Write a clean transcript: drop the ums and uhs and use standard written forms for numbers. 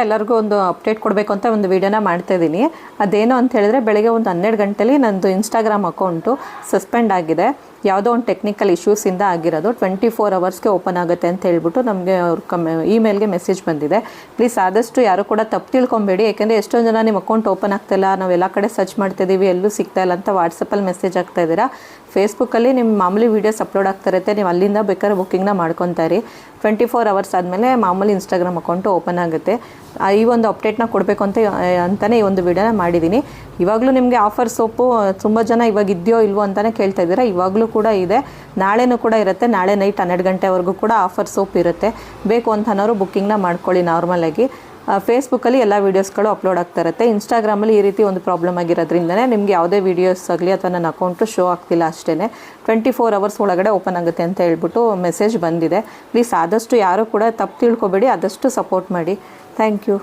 ಎಲ್ಲರಿಗೂ ಒಂದು ಅಪ್ಡೇಟ್ ಕೊಡಬೇಕು ಅಂತ ಒಂದು ವಿಡಿಯೋನ ಮಾಡ್ತಾ ಇದ್ದೀನಿ. ಅದೇನು ಅಂತ ಹೇಳಿದ್ರೆ ಬೆಳಗ್ಗೆ ಒಂದು 12 ಗಂಟೆಲಿ ನಂದು ಇನ್ಸ್ಟಾಗ್ರಾಮ್ ಅಕೌಂಟು ಸಸ್ಪೆಂಡ್ ಆಗಿದೆ. ಯಾವುದೋ ಒಂದು ಟೆಕ್ನಿಕಲ್ ಇಶ್ಯೂಸಿಂದ ಆಗಿರೋದು. 24 ಅವರ್ಸ್ಗೆ ಓಪನ್ ಆಗುತ್ತೆ ಅಂತ ಹೇಳ್ಬಿಟ್ಟು ನಮಗೆ ಅವ್ರ ಇಮೇಲ್ಗೆ ಮೆಸೇಜ್ ಬಂದಿದೆ. ಪ್ಲೀಸ್ ಆದಷ್ಟು ಯಾರು ಕೂಡ ತಪ್ಪು ತಿಳ್ಕೊಬೇಡಿ. ಯಾಕೆಂದರೆ ಎಷ್ಟೊಂದು ಜನ ನಿಮ್ಮ ಅಕೌಂಟ್ ಓಪನ್ ಆಗ್ತಾಯಿಲ್ಲ, ನಾವು ಎಲ್ಲ ಕಡೆ ಸರ್ಚ್ ಮಾಡ್ತಿದ್ದೀವಿ, ಎಲ್ಲೂ ಸಿಗ್ತಾ ಇಲ್ಲ ಅಂತ ವಾಟ್ಸಪ್ಪಲ್ಲಿ ಮೆಸೇಜ್ ಆಗ್ತಾ ಇದ್ದೀರಾ. ಫೇಸ್ಬುಕ್ಕಲ್ಲಿ ನಿಮ್ಮ ಮಾಮೂಲಿ ವೀಡಿಯೋಸ್ ಅಪ್ಲೋಡ್ ಆಗ್ತಾ ಇರುತ್ತೆ, ನೀವು ಅಲ್ಲಿಂದ ಬೇಕಾದ್ರೆ ಬುಕ್ಕಿಂಗ್ನ ಮಾಡ್ಕೊತಾರೆ. 24 ಅವರ್ಸ್ ಆದಮೇಲೆ ಮಾಮೂಲಿ ಇನ್ಸ್ಟಾಗ್ರಾಮ್ ಅಕೌಂಟು ಓಪನ್ ಆಗುತ್ತೆ. ಈ ಒಂದು ಅಪ್ಡೇಟ್ನ ಕೊಡಬೇಕು ಅಂತಲೇ ಈ ಒಂದು ವಿಡಿಯೋನ ಮಾಡಿದ್ದೀನಿ. ಇವಾಗಲೂ ನಿಮಗೆ ಆಫರ್ ಸೋಪು ತುಂಬ ಜನ ಇವಾಗ ಇದೆಯೋ ಇಲ್ವೋ ಅಂತಲೇ ಕೇಳ್ತಾ ಇದ್ದೀರಾ. ಇವಾಗಲೂ ಕೂಡ ಇದೆ, ನಾಳೆನೂ ಕೂಡ ಇರುತ್ತೆ. ನಾಳೆ ನೈಟ್ 12 ಗಂಟೆವರೆಗೂ ಕೂಡ ಆಫರ್ ಸೋಪ್ ಇರುತ್ತೆ. ಬೇಕು ಅಂತ ಅನ್ನೋರು ಬುಕ್ಕಿಂಗ್ನ ಮಾಡ್ಕೊಳ್ಳಿ. ನಾರ್ಮಲಾಗಿ ಫೇಸ್ಬುಕ್ಕಲ್ಲಿ ಎಲ್ಲ ವೀಡಿಯೋಸ್ಗಳು ಅಪ್ಲೋಡ್ ಆಗ್ತಾ ಇರುತ್ತೆ. ಇನ್ಸ್ಟಾಗ್ರಾಮಲ್ಲಿ ಈ ರೀತಿ ಒಂದು ಪ್ರಾಬ್ಲಮ್ ಆಗಿರೋದ್ರಿಂದನೇ ನಿಮಗೆ ಯಾವುದೇ ವೀಡಿಯೋಸ್ ಆಗಲಿ ಅಥವಾ ನನ್ನ ಅಕೌಂಟು ಶೋ ಆಗ್ತಿಲ್ಲ ಅಷ್ಟೇ. 24 ಅವರ್ಸ್ ಒಳಗಡೆ ಓಪನ್ ಆಗುತ್ತೆ ಅಂತ ಹೇಳ್ಬಿಟ್ಟು ಮೆಸೇಜ್ ಬಂದಿದೆ. ಪ್ಲೀಸ್ ಆದಷ್ಟು ಯಾರೂ ಕೂಡ ತಪ್ಪು ತಿಳ್ಕೊಬೇಡಿ, ಆದಷ್ಟು ಸಪೋರ್ಟ್ ಮಾಡಿ. Thank you.